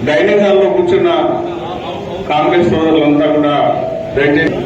Dining హాల్లో కూర్చున్న కాంగ్రెస్ సోదరులంతా కూడా దయచేసి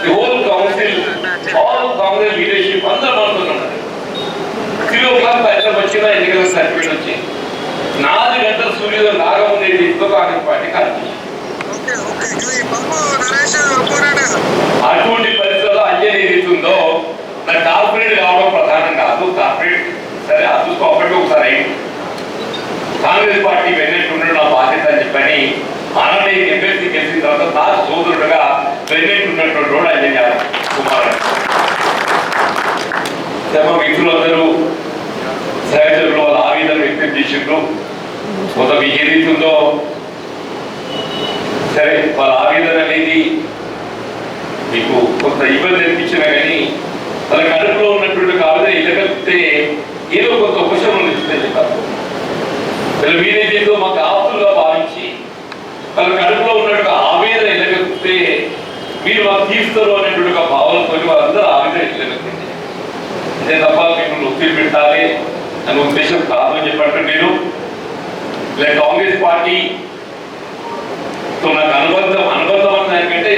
the whole council, all Congress leadership, అందరూ మాట్లాడుతున్నారు. 3 o'clock బయట వచ్చిన ఎన్నికల సర్టిఫికేట్ వచ్చి 4 గంటల సూర్యోదయం రాగముందేది ఇంకో కాంగ్రెస్ పార్టీ కాదు. అటువంటి పరిస్థితుల్లో అంజలి ఏదైతుందో నాకు కార్పొరేట్ కావడం ప్రధానం కాదు. కార్పొరేట్ సరే అది చూసుకోకపోతే ఒకసారి అయింది. కాంగ్రెస్ పార్టీ వెన్నట్టు ఉండడం నా బాధ్యత అని చెప్పని ఆనాడు ఎంఎస్సీ గెలిచిన తర్వాత నా సోదరుడుగా వెన్నట్టు ఉన్నటువంటి రోడ్ అంజలి కుమార్ మిత్రులందరూ సహచరులు వాళ్ళ ఆవేదన వ్యక్తం చేసిండ్రు. కొంత మీకు ఏదైతుందో సరే వాళ్ళ ఆవేదన అనేది మీకు కొంత ఇబ్బంది అనిపించినా కానీ వాళ్ళ కడుపులో ఉన్నటువంటి ఆవేదన ఇళ్ళగలిపితే ఏదో కొంత ఉపశమనం ఇస్తుందని చెప్పారు. మీరేదేదో మాకు ఆప్తులుగా భావించి వాళ్ళ కడుపులో ఉన్నటువంటి ఆవేదన ఇళ్ళగలిపితే మీరు మాకు తీస్తారు అనేటువంటి ఒక భావనతో వాళ్ళందరూ ఆవేదన ఇళ్ళగలిపింది. అదే తప్ప మిమ్మల్ని ఒత్తిడి పెట్టాలి అనే ఉద్దేశం కాదు అని చెప్పంటే నేను కాంగ్రెస్ పార్టీ నాకు అనుబంధం అన్న దానికంటే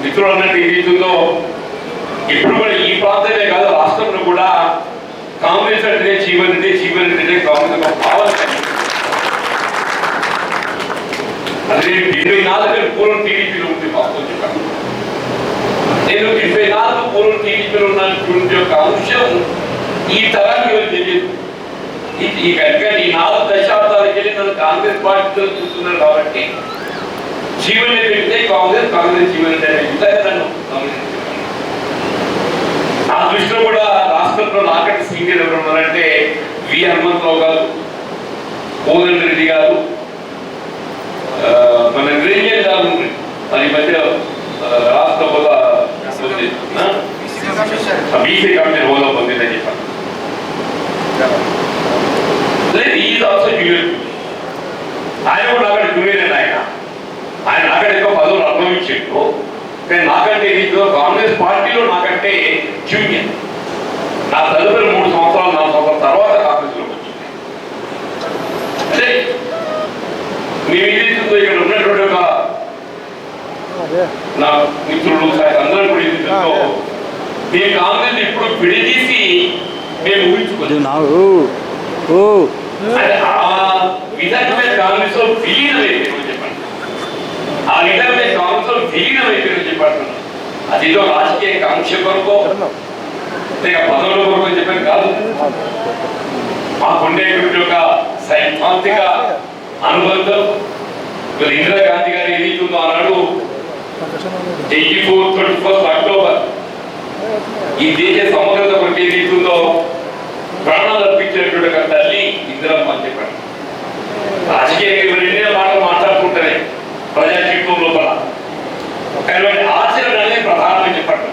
మిత్రులు అన్నట్టు ఏదైతుందో ఇప్పుడు కూడా ఈ ప్రాంతమే కాదు రాష్ట్రంలో కూడా కాంగ్రెస్ అంటే జీవన్ రెడ్డి కాంగ్రెస్ ఒక భావన. అదే 24 పూర్వం టీడీపీలో ఉంది మాకు చెప్పాను. నేను 24 పూర్వం టీడీపీలో ఉన్నటువంటి ఒక అంశం ఈ తరానికి తెలియదు. ఈ కనుక ఈ 4 దశాబ్దాలకి వెళ్ళి నన్ను కాంగ్రెస్ పార్టీతో చూస్తున్నారు కాబట్టి జీవన్ రెడ్డి కాంగ్రెస్ జీవన్ రెడ్డి నన్ను నా దృష్టిలో కూడా రాష్ట్రంలో నాకంటే సీనియర్ ఎవరు ఉన్నారంటే వి హనుమంతరావు గారు, కోదండ రెడ్డి గారు, మన నిరంజన్ గారు మరి మధ్య రాష్ట్ర హోదా బీసీ కమిషన్ హోదా పొందిందని చెప్పాను. Is also junior. ఆయన కూడా నాకంటే జూనియర్. ఆయన నాకంటే ఎక్కువ పదవులు అనుభవించిండు. కానీ నాకంటే కాంగ్రెస్ పార్టీలో నాకంటే జూనియర్. నా తదుపరి 3 సంవత్సరాలు 4 సంవత్సరాల తర్వాత కాంగ్రెస్లోకి వచ్చింది. అంటే మేము ఏదైతుందో ఇక్కడ ఉన్నటువంటి ఒక నా మిత్రులు అందరూ కూడా ఏదైతుందో మేము కాంగ్రెస్ ఇప్పుడు విడదీసి మేము ఊహించుకోలేదు. ఆ విధంగా కాంగ్రెస్ లో విలీనమైపోయిందని చెప్పండి. ఆ విధంగా కాంగ్రెస్ లో విలీనమైపోయిందని చెప్పంటున్నాను. అదేదో రాజకీయ కాంక్ష కొరకు లేక పదవుల కొరకు అని చెప్పని కాదు. మాకుండేటువంటి ఒక సైద్ధాంతిక అనుబంధం. ఇందిరాగాంధీ గారు ఏదైతుందో ఆనాడు 21 అక్టోబర్ ఈ దేశ సమగ్రత కొరకు ఏదైతుందో ప్రాణాలు అర్పించినటువంటి ఒక తల్లి ఇందిరమ్మ అని చెప్పండి. రాజకీయంగా రెండే మాటలు మాట్లాడుకుంటారే ప్రజా జీవితం లోపల, కానీ ఆచరణ అనేది ప్రధానమని చెప్పండి.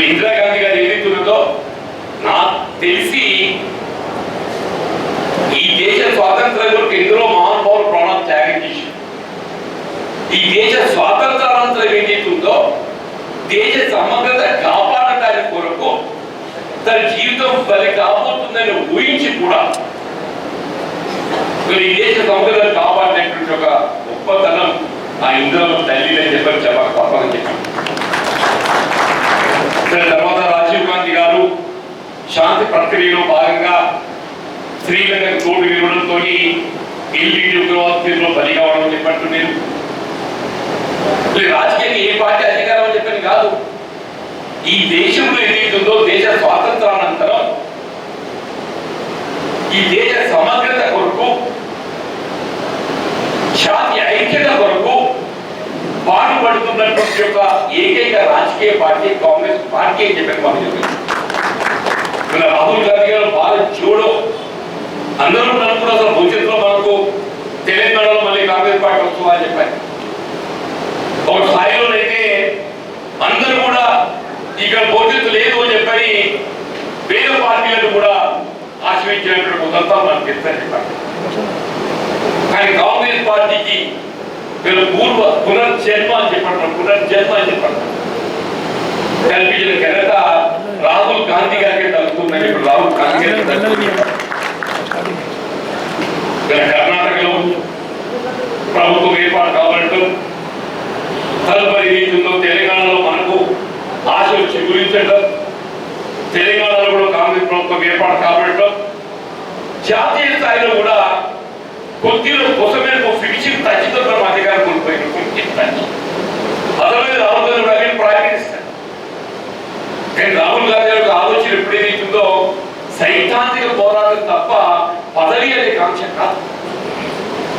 ఇందిరాగాంధీ గారు ఏదైతుందో నాకు తెలిసి ఈ దేశ స్వాతంత్రం కొరకు ఎందరో మహానుభావులు ప్రాణాలు త్యాగం చేశారు. ఈ దేశ స్వాతంత్రానంతరం ఏదైతుందో దేశ సమగ్రత కాపాడటానికి కొరకు తన జీవితం బలి కాబోతుందని ఊహించి కూడా ఈ దేశ సమగ్రత కాపాడినటువంటి ఒక గొప్పతనం ఆ ఇందిరమ్మ తల్లి అని చెప్పని చెప్పక తప్పని చెప్పాను. తర్వాత రాజీవ్ గాంధీ గారు శాంతి ప్రక్రియలో భాగంగా శ్రీలంకకు తోడు నిలవడంతో ఎల్ఈడి ఉగ్రవాదంలో బలి కావడం చెప్పట్టు నేను రాజకీయంగా ఏ పార్టీ అధికారం అని చెప్పని కాదు. ఈ దేశంలో ఏదైతుందో దేశ స్వాతంత్రానంతరం ఈ దేశ సమగ్రత కొరకు జాతి మాట్లాడుతున్నటువంటి యొక్క ఏకైక రాజకీయ పార్టీ కాంగ్రెస్ పార్టీ అని చెప్పి మనం రాహుల్ గాంధీ గారు భారత్ జోడో అందరూ అనుకున్న అసలు భవిష్యత్తులో మనకు తెలంగాణలో మళ్ళీ కాంగ్రెస్ పార్టీ వస్తుందని చెప్పారు. ఒక స్థాయిలోనైతే అందరూ కూడా ఇక్కడ భవిష్యత్తు లేదు అని చెప్పని వేరే పార్టీలను కూడా ఆశ్రయించినటువంటి ఉదంతా మనకు తెలుసని చెప్పారు. కానీ కాంగ్రెస్ పార్టీకి వీళ్ళు పునర్జన్మ అని చెప్పండి కల్పించిన ఘనత రాహుల్ గాంధీ గారికి తగ్గుతుందని ఇప్పుడు రాహుల్ గాంధీ గారికి తగ్గుతుంది. కర్ణాటకలో ప్రభుత్వం ఏర్పాటు కావాలంటూ తదుపరి రీతిలో తెలంగాణలో మనకు ఆశలు చిగురించడం, తెలంగాణలో కూడా కాంగ్రెస్ ప్రభుత్వం ఏర్పాటు కావడం, జాతీయ స్థాయిలో కూడా కొద్దిలో కోసమే ఫినిషింగ్ టచ్తో మనం అధికారం కోల్పోయిన అదర్వైజ్ రాహుల్ గాంధీ గారిని ప్రారంభిస్తారు. కానీ రాహుల్ గాంధీ గారికి ఆలోచన ఎప్పుడేదైతుందో సైద్ధాంతిక పోరాటం తప్ప పదవి అనే కాంక్ష కాదు.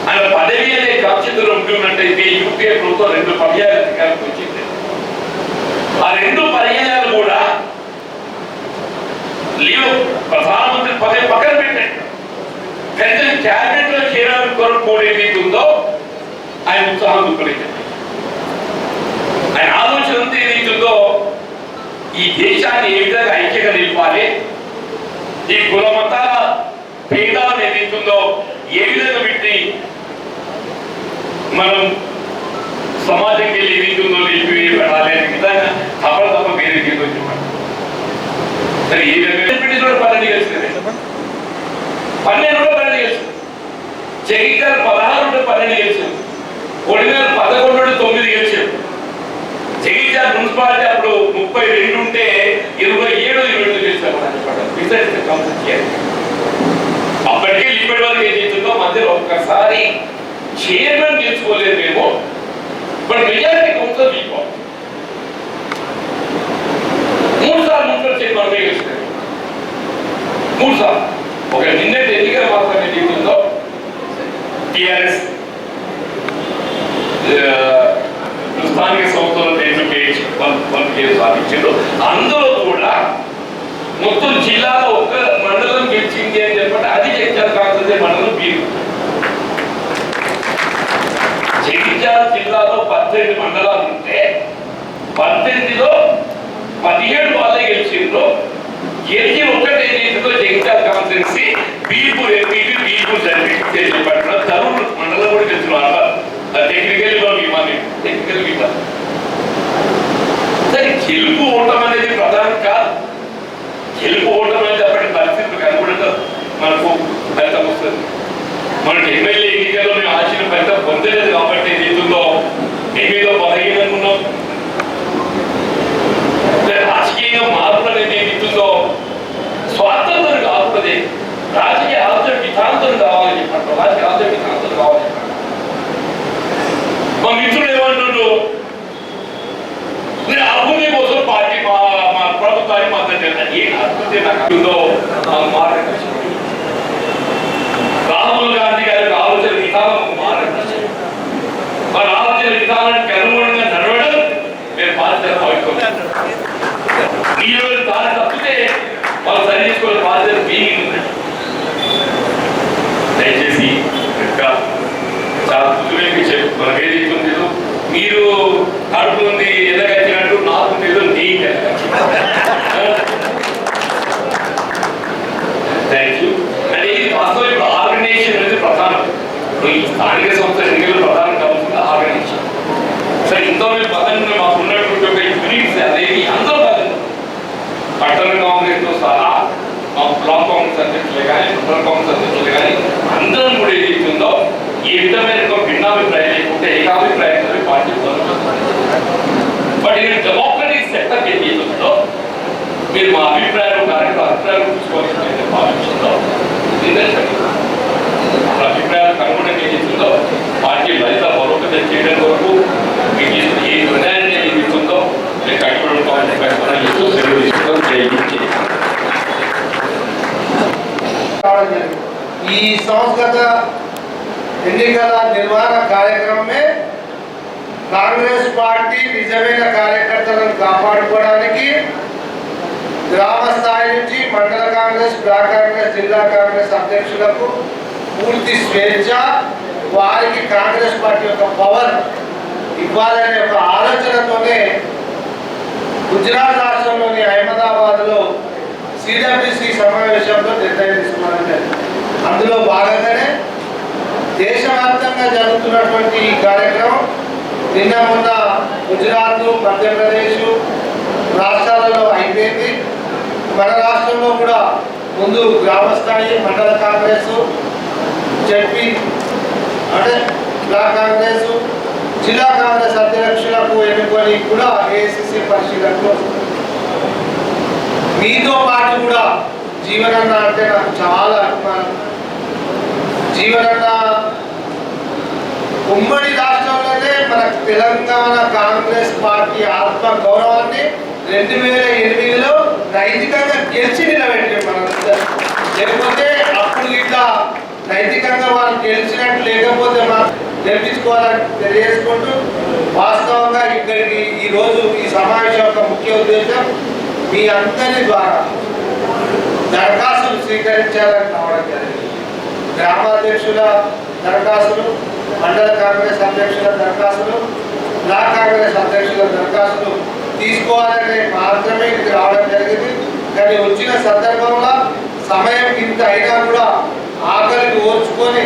ఆయన పదవి అనే కాంక్షతో ఉంటున్నట్టయితే యూపీఏ ప్రభుత్వం 2 పర్యాయాలు అధికారం వచ్చింది. ఆ 2 పర్యాయాలు కూడా ప్రధానమంత్రి పదవి పక్కన పెట్టండి, కనీసం క్యాబినెట్ లో చేరాలని కొరకు ఏదైతుందో ఆయన ఉత్సాహం దుఃఖలేదు. ఆయన ఆలోచన అంతా ఏదైతుందో ఈ దేశాన్ని ఏ విధంగా ఐక్యంగా నిలపాలి, ఈ కుల మతాల భేదాలు ఏదైతుందో ఏ విధంగా పెట్టి మనం సమాజంకి ఏదైతుందో నిలిపివేయాలి అనే విధంగా తప్ప వేరే చెప్పండి. సరే ఏ విధంగా 12 గెలిచింది, 12 గెలిచింది, జగిత్యాల 16 గెలిచింది, కొడిమేర 11 గెలిచారు. జగిత్యాల మున్సిపాలిటీ అప్పుడు 32 ఉంటే 27 చేస్తారు. అప్పటికే ఇప్పటి వరకు ఏం చేస్తుందో మధ్యలో ఒక్కసారి చైర్మన్ గెలుచుకోలేదు మేము, బట్ మెజారిటీ కౌన్సిల్ తీసుకోవాలి. 3 సార్లు మున్సిపల్ చైర్మన్ గెలిచినారు, 3 సార్లు. ఒక నిన్నటి ఎన్నికలు మాత్రం ఏం చేస్తుందో టిఆర్ఎస్ స్థానిక సంస్థలు సాధించారు. అందులో కూడా మొత్తం జిల్లాలో ఒక మండలం గెలిచింది అని చెప్పండి, అది జగిత్యాల కాన్స్టిట్యూన్సీ మండలం బీరు. జగిత్యాల జిల్లాలో 18 మండలాలు ఉంటే 18లో 17 వాళ్ళే గెలిచిండ్రు. గెలిచి ఒక్కటే చేసిందో జగిత్యాల కాన్స్టిట్యూన్సీ బీర్పూర్ ఎంపీకి బీర్పూర్ చెప్పంటున్నారు. తరుణ్ మండలం కూడా గెలిచిన టెక్నికల్ సరే గెలుపు ఓటం అనేది ప్రధానం కాదు. గెలుపు ఓటం అనేది అప్పటి పరిస్థితులకు అనుగుణంగా మనకు ఫలితం వస్తుంది. మనకి ఎమ్మెల్యే ఎన్నికల్లో మేము ఆశించిన ఫలితం పొందలేదు కాబట్టి ఏదైతుందో ఎన్నికలో బలహీనంగా రాజకీయ మార్పులు అనేది ఏదైతుందో స్వాతంత్రం కాకపోతే రాజకీయ ఆలోచన విధానంతో కావాలని చెప్పండి, రాజకీయ ఆలోచన విధానంతో కావాలని చెప్పండి. మా మిత్రులు ఏమంటుండ్రు, నేను అభివృద్ధి కోసం పార్టీ మా ప్రభుత్వాన్ని మద్దతు ఏ అభివృద్ధి నాకు మార్గదర్శనం. రాహుల్ గాంధీ గారి ఆలోచన విధానం మార్గదర్శనం. వారి ఆలోచన విధానానికి అనుగుణంగా నడవడం నేను బాధ్యత భావిస్తున్నాను. మీరు దాన్ని తప్పితే వాళ్ళు సరి చేసుకోవాలి బాధ్యత మీనింగ్ ఉందండి. దయచేసి చాలా పుట్టుగా మనకు ఏదైతుంది మీరు కడుపు నుండి ఎదగచ్చినట్టు నాకు ఏదో థ్యాంక్ యూ. అంటే ఇది వాస్తవం ఇప్పుడు ఆర్గనైజేషన్ అనేది ప్రధానం. ఈ స్థానిక సంస్థ ఎన్నికలు ప్రధానం కావాల్సింది ఆర్గనైజేషన్. సరే ఇంతమంది పదంగా మాకు ఉన్నటువంటి ఒక యూనిట్స్ అనేది అందరూ పదం పట్టణ కాంగ్రెస్తో సహా మా బ్లాక్ కాంగ్రెస్ అధ్యక్షులే కానీ మండల కాంగ్రెస్ అధ్యక్షులే కానీ అందరం కూడా ఏదైతుందో ఈ విధమైన భిన్నాభిప్రాయం లేకుంటే ఏకాభిప్రాయంతో పార్టీ బట్ ఇది డెమోక్రటిక్ సెక్టర్ ఏదైతుందో మీరు మా అభిప్రాయం అభిప్రాయాలు తీసుకోవాల్సిన భావించిందో అభిప్రాయాలకు అనుగుణంగా ఏదైతుందో పార్టీ మరింత బలోపేతం చేయడం కొరకు మీకు ఏ నిర్ణయాన్ని ఏదైతుందో మీరు కట్టుబడి ఈ సంస్థ ఎన్నికల నిర్వహణ కార్యక్రమమే కాంగ్రెస్ పార్టీ నిజమైన కార్యకర్తలను కాపాడుకోవడానికి గ్రామ స్థాయి నుంచి మండల కాంగ్రెస్, బ్లాక్ కాంగ్రెస్, జిల్లా కాంగ్రెస్ అధ్యక్షులకు పూర్తి స్వేచ్ఛ, వారికి కాంగ్రెస్ పార్టీ యొక్క పవర్ ఇవ్వాలనే ఒక ఆలోచనతోనే గుజరాత్ రాష్ట్రంలోని అహ్మదాబాద్లో సిడబ్ల్యూసి సమావేశంలో నిర్ణయం తీసుకోవాలని, అందులో భాగంగానే దేశవ్యాప్తంగా జరుగుతున్నటువంటి ఈ కార్యక్రమం నిన్న మొన్న గుజరాత్, మధ్యప్రదేశ్ రాష్ట్రాలలో అయిపోయింది. మన రాష్ట్రంలో కూడా ముందు గ్రామస్థాయి మండల కాంగ్రెస్, జడ్పీ అంటే బ్లాక్ కాంగ్రెస్, జిల్లా కాంగ్రెస్ అధ్యక్షులకు ఎన్నుకొని కూడా ఏఐసిసి పరిశీలనకు మీతో పాటు కూడా జీవనన్న అంటే నాకు చాలా అభిమానం. జీవనన్న ఉమ్మడి రాష్ట్రంలోనే మన తెలంగాణ కాంగ్రెస్ పార్టీ ఆత్మ గౌరవాన్ని 2008లో నైతికంగా గెలిచి నిలబెట్టారు మనందరూ. లేకపోతే అప్పుడు ఇట్లా నైతికంగా వాళ్ళు గెలిచినట్టు లేకపోతే మనం గెలిపించుకోవాలని తెలియజేసుకుంటూ, వాస్తవంగా ఇక్కడికి ఈరోజు ఈ సమావేశం యొక్క ముఖ్య ఉద్దేశం మీ అందరి ద్వారా దరఖాస్తులు స్వీకరించాలని రావడం జరిగింది. గ్రామాధ్యక్షుల దరఖాస్తులు, మండల కాంగ్రెస్ అధ్యక్షుల దరఖాస్తులు, బ్లాక్ కాంగ్రెస్ అధ్యక్షుల దరఖాస్తులు తీసుకోవాలని మాత్రమే ఇది రావడం జరిగింది. కానీ వచ్చిన సందర్భంలో సమయం ఇంత అయినా కూడా ఆకలిని ఓర్చుకొని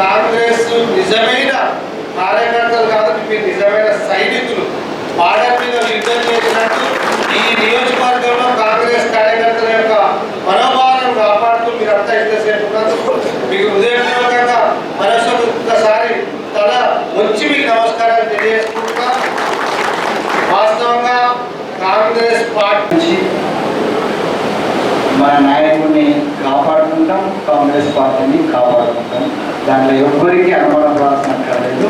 కాంగ్రెస్ నిజమైన కార్యకర్తలు కాబట్టి మీరు నిజమైన సైనికులు, బార్డర్ మీద యుద్ధం చేసినట్టు ఈ నియోజకవర్గంలో కాంగ్రెస్ కార్యకర్తల యొక్క మనోభావాలను కాపాడుతూ మీరంతా ఇంతసేపు ఉన్నందుకు మీకు హృదయపూర్వకంగా మనసుకు ఒక్కసారి తల వచ్చి మీకు నమస్కారాలు తెలియజేసుకుంటున్నా. వాస్తవంగా కాంగ్రెస్ పార్టీ మన నాయకుడిని కాపాడుకుంటాం, కాంగ్రెస్ పార్టీని కాపాడుకుంటాం. దాంట్లో ఎవ్వరికీ అనుమానం రావాల్సిన కాలేదు.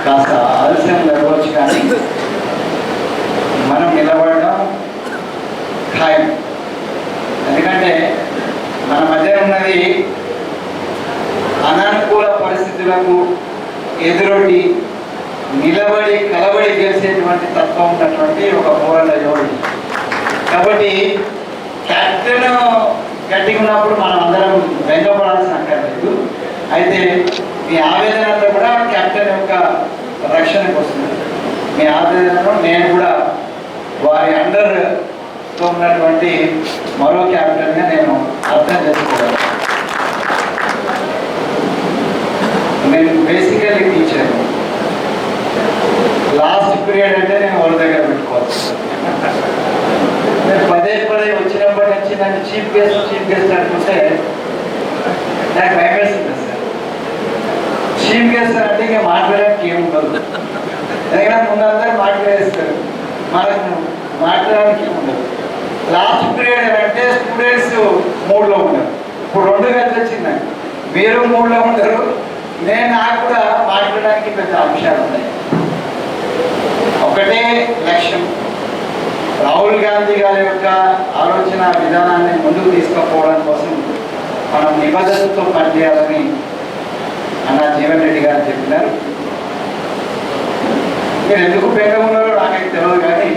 కాస్త ఆలస్యం జరగవచ్చు కానీ మనం నిలబడడం ఖాయం. ఎందుకంటే మన మధ్య ఉన్నది అనానుకూల పరిస్థితులకు ఎదురొడ్డి నిలబడి కలబడి గెలిచేటువంటి తత్వం ఉన్నటువంటి ఒక పోరాట యోధుడు. కాబట్టి క్యాప్టెన్ గట్టిగా ఉన్నప్పుడు మనం అందరం వెంగపడాల్సిన అక్కర్లేదు. అయితే మీ ఆవేదనతో కూడా క్యాప్టెన్ యొక్క రక్షణకు వస్తుంది. మీ ఆవేదనలో నేను కూడా వారి అండర్తో ఉన్నటువంటి మరో క్యాప్టెన్గా నేను అర్థం చేసుకోవాలి. నేను బేసికల్లీ టీచర్. లాస్ట్ పీరియడ్ అంటే నేను వాళ్ళ దగ్గర పెట్టుకోవాలి. నేను పదే వచ్చినప్పటి నుంచి నన్ను చీఫ్ గెస్ట్ అనుకుంటే నాకు భయం వేస్తుంది సార్. చీఫ్ గెస్ట్ అంటే ఇంకా మాట్లాడడానికి ఏముండదు. ఎందుకంటే ముందందరూ మాట్లాడేస్తారు, మనకు మాట్లాడడానికి ఏముండదు. లాస్ట్ పీరియడ్ అంటే స్టూడెంట్స్ మూడ్లో ఉంటారు. ఇప్పుడు 2 గంటలు వచ్చిందండి, మీరు మూడ్లో ఉంటారు, నాకు కూడా మాట్లాడడానికి పెద్ద అంశాలు ఉన్నాయి. ఒకటే లక్ష్యం, రాహుల్ గాంధీ గారి యొక్క ఆలోచన విధానాన్ని ముందుకు తీసుకుపోవడం కోసం మనం నిబద్ధతతో పనిచేయాలని అన్న జీవన్ రెడ్డి గారు చెప్పినారు. మీరు ఎందుకు బెంగ ఉన్నారో నాకైతే తెలియదు. కానీ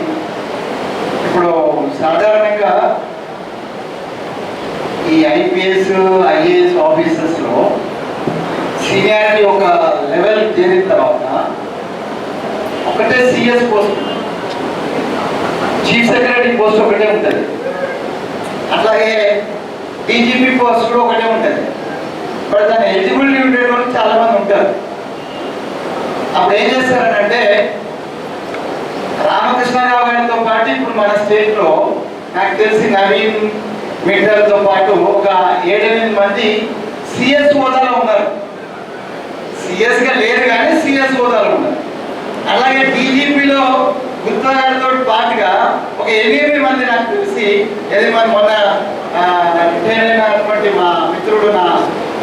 ఇప్పుడు సాధారణంగా ఈ ఐపీఎస్, ఐఏఎస్ ఆఫీసర్స్లో సీనియారిటీ ఒక లెవెల్ చేరిన తర్వాత ఒకటే CS post, chief secretary post ఒకటే ఉంటుంది. అట్లాగే డీజీపీ పోస్ట్ కూడా ఒకటే ఉంటుంది. బట్ దాని ఎలిజిబిలిటీ ఉండే వాళ్ళు చాలా మంది ఉంటారు. అప్పుడు ఏం చేస్తారనంటే రామకృష్ణరావు గారితో పాటు ఇప్పుడు మన స్టేట్లో నాకు తెలిసి నవీన్ మిట్టర్తో పాటు ఒక 7-8 మంది సిఎస్ హోదాలో ఉన్నారు. సిఎస్గా లేరు కానీ సిఎస్ హోదాలో ఉన్నారు. అలాగే డీజీపీలో గుప్తా గారితో పాటుగా ఒక 8 మంది నాకు తెలిసి 8 మంది మొన్న అయినటువంటి మా మిత్రుడు, నా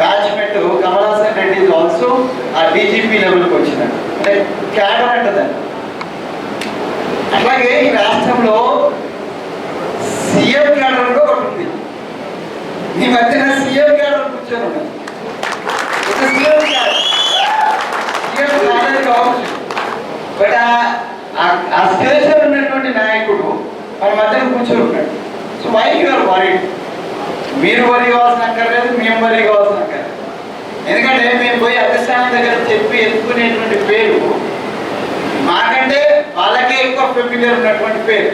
బ్యాచ్మేట్ కమలాసన్ రెడ్డి ఆల్సో ఆ డీజీపీ లెవెల్కి వచ్చినాడు. అంటే క్యాడర్ అంటదండి. అట్లాగే ఈ రాష్ట్రంలో సీఎం క్యాడర్ కూడా ఒకటి ఉంది. ఈ మధ్యన సీఎం క్యాడర్ కూర్చొని ఉన్నది. ఒక సీఎం క్యాడర్ కావచ్చు, బట్ ఆ స్టేషన్ ఉన్నటువంటి నాయకుడు మన మధ్యన కూర్చొని ఉంటాడు. So why you are worried? మీరు వరి కావాల్సిన అక్కర్లేదు, మేము వరి కావాల్సిన అక్కర్లేదు. ఎందుకంటే మేము పోయి అధిష్టానం దగ్గర చెప్పి ఎత్తుకునేటువంటి పేరు మాకంటే వాళ్ళకే ఎక్కువ ఫెమిలియర్ ఉన్నటువంటి పేరు.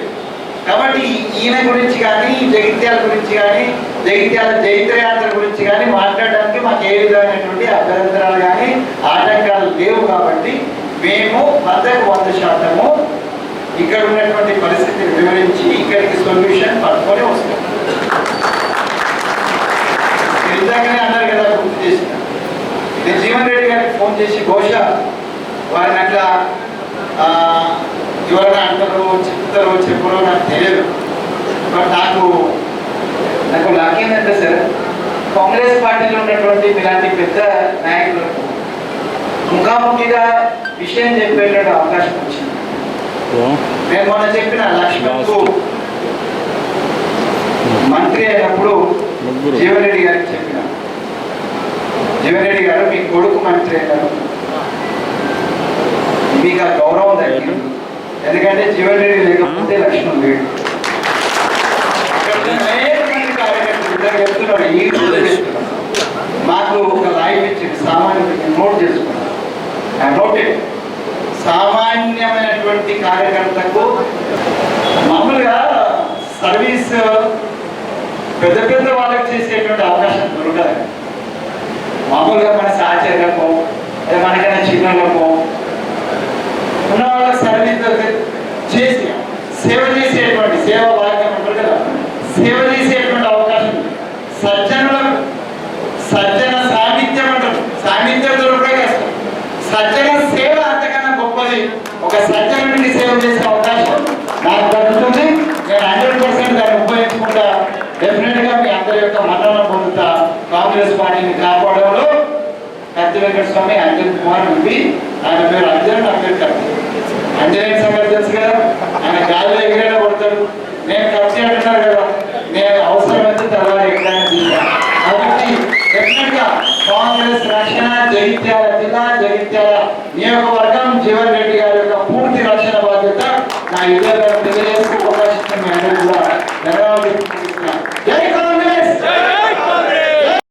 కాబట్టి ఈయన గురించి కానీ, జగిత్యాల గురించి కానీ, జగిత్యాల జైత్రయాత్ర గురించి కానీ మాట్లాడడానికి మాకు ఏ విధమైనటువంటి అభ్యంతరాలు కానీ ఆటంకాలు లేవు. కాబట్టి మేము 100% ఇక్కడ ఉన్నటువంటి పరిస్థితిని వివరించి ఇక్కడికి సొల్యూషన్ పట్టుకొని వస్తాం. ఇందాకనే అన్నారు కదా, గుర్తు చేసిన నేను జీవన్ రెడ్డి గారికి ఫోన్ చేసి బహుశా వారిని అట్లా ఎవరైనా అంటారో చెప్తారో చెప్పరో నాకు తెలియదు. బట్ నాకు లక్ ఏంటంటే సార్, కాంగ్రెస్ పార్టీలో ఉన్నటువంటి ఇలాంటి పెద్ద నాయకులకు ముఖాముఖిగా విషయం చెప్పేటువంటి అవకాశం వచ్చింది. నేను మొన్న చెప్పిన లక్ష్మణ్కు మంత్రి అయినప్పుడు జీవన్ రెడ్డి గారికి చెప్పిన, జీవన్ రెడ్డి గారు మీ కొడుకు మంత్రి అయినారు, మీకు ఆ గౌరవం తగ్గింది. ఎందుకంటే జీవన్ రెడ్డి లేకపోతే లక్ష్మణ్ లేడు. చెప్తున్నాడు ఈ మాకు ఒక లైఫ్ ఇచ్చింది, సామాన్య నోట్ చేసుకున్నాను. నోటెడ్ సామాన్యమైనటువంటి కార్యకర్తకు మామూలుగా సర్వీస్ పెద్ద పెద్ద వాళ్ళకి చేసేటువంటి అవకాశం దొరకదు. మామూలుగా మన సహచరులకు మనకైనా చిన్నలకు ఉన్న వాళ్ళకి సర్వీస్ చేసి సేవ చేసేటువంటి సేవ భాగ్యం ఉంటుంది కదా, సేవ చేసేటువంటి అవకాశం సజ్జనులకు సజ్జన సాన్నిధ్యం అంటారు. సాన్నిధ్యం దొరకడే కష్టం. సజ్జన సేవ అంతకన్నా గొప్పది. ఒక సజ్జనుడికి సేవ చేసే అవకాశం నాకు దొరుకుతుంది. నేను 100% దాన్ని ఉపయోగించుకుంటా. డెఫినెట్ గా మీ అందరి యొక్క మన్నన పొందుతా. కాంగ్రెస్ పార్టీని కాపాడంలో కత్తి వెంకట స్వామి, అంజన్ కుమార్ ఉంది. ఆయన పేరు అంజన్, నా పేరు కత్తి. అంజనేయ సంగతి తెలుసు కదా, ఆయన గాలిలో ఎగిరైనా కొడతాడు. నేను కత్తి అంటున్నారు కదా, నేను అవసరమైతే తర్వాత ఎక్కడైనా తీసాను. కాబట్టి డెఫినెట్ గా కాంగ్రెస్ రక్షణ జగిత్యాల జిల్లా, జగిత్యాల నియోజకవర్గ